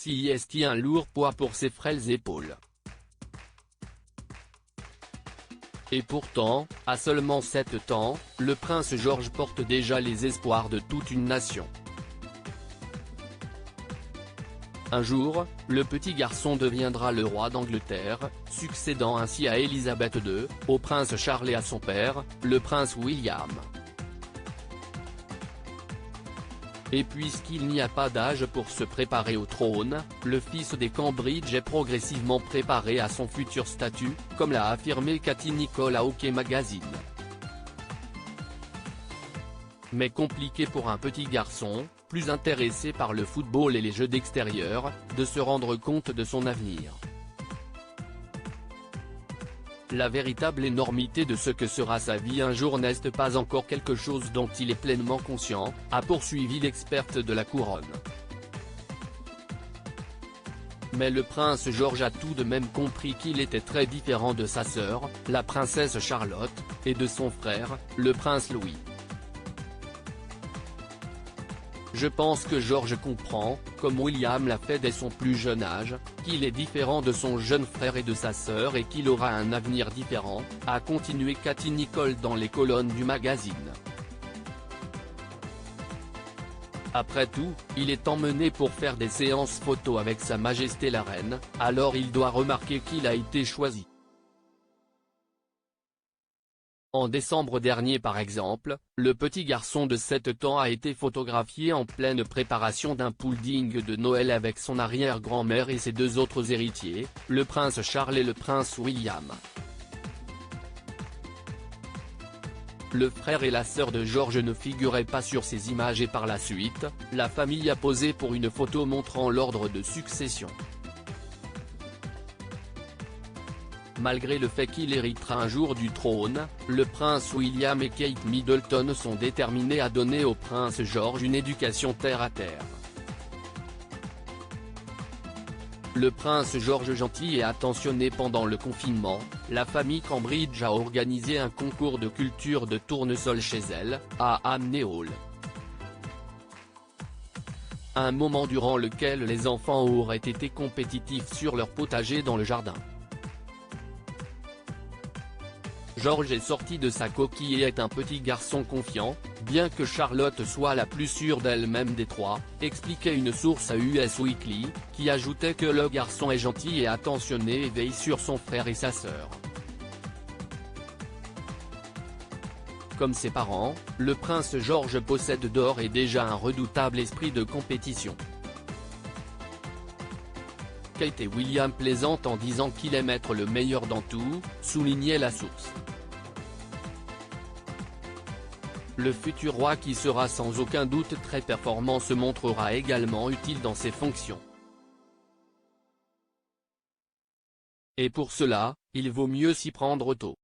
si est un lourd poids pour ses frêles épaules. Et pourtant, à seulement 7 ans, le prince George porte déjà les espoirs de toute une nation. Un jour, le petit garçon deviendra le roi d'Angleterre, succédant ainsi à Élisabeth II, au prince Charles et à son père, le prince William. Et puisqu'il n'y a pas d'âge pour se préparer au trône, le fils des Cambridge est progressivement préparé à son futur statut, comme l'a affirmé Katie Nicholl à OK Magazine. Mais compliqué pour un petit garçon, plus intéressé par le football et les jeux d'extérieur, de se rendre compte de son avenir. La véritable énormité de ce que sera sa vie un jour n'est pas encore quelque chose dont il est pleinement conscient, a poursuivi l'experte de la couronne. Mais le prince George a tout de même compris qu'il était très différent de sa sœur, la princesse Charlotte, et de son frère, le prince Louis. Je pense que George comprend, comme William l'a fait dès son plus jeune âge, qu'il est différent de son jeune frère et de sa sœur et qu'il aura un avenir différent, a continué Katie Nicholl dans les colonnes du magazine. Après tout, il est emmené pour faire des séances photos avec Sa Majesté la Reine, alors il doit remarquer qu'il a été choisi. En décembre dernier par exemple, le petit garçon de 7 ans a été photographié en pleine préparation d'un pudding de Noël avec son arrière-grand-mère et ses 2 autres héritiers, le prince Charles et le prince William. Le frère et la sœur de George ne figuraient pas sur ces images et par la suite, la famille a posé pour une photo montrant l'ordre de succession. Malgré le fait qu'il héritera un jour du trône, le prince William et Kate Middleton sont déterminés à donner au prince George une éducation terre-à-terre. Le prince George gentil et attentionné pendant le confinement, la famille Cambridge a organisé un concours de culture de tournesol chez elle, à Hamney Hall. Un moment durant lequel les enfants auraient été compétitifs sur leur potager dans le jardin. George est sorti de sa coquille et est un petit garçon confiant, bien que Charlotte soit la plus sûre d'elle-même des 3, expliquait une source à US Weekly, qui ajoutait que le garçon est gentil et attentionné et veille sur son frère et sa sœur. Comme ses parents, le prince George possède d'ores et déjà un redoutable esprit de compétition. Kate et William plaisantent en disant qu'il aime être le meilleur dans tout, soulignait la source. Le futur roi qui sera sans aucun doute très performant se montrera également utile dans ses fonctions. Et pour cela, il vaut mieux s'y prendre tôt.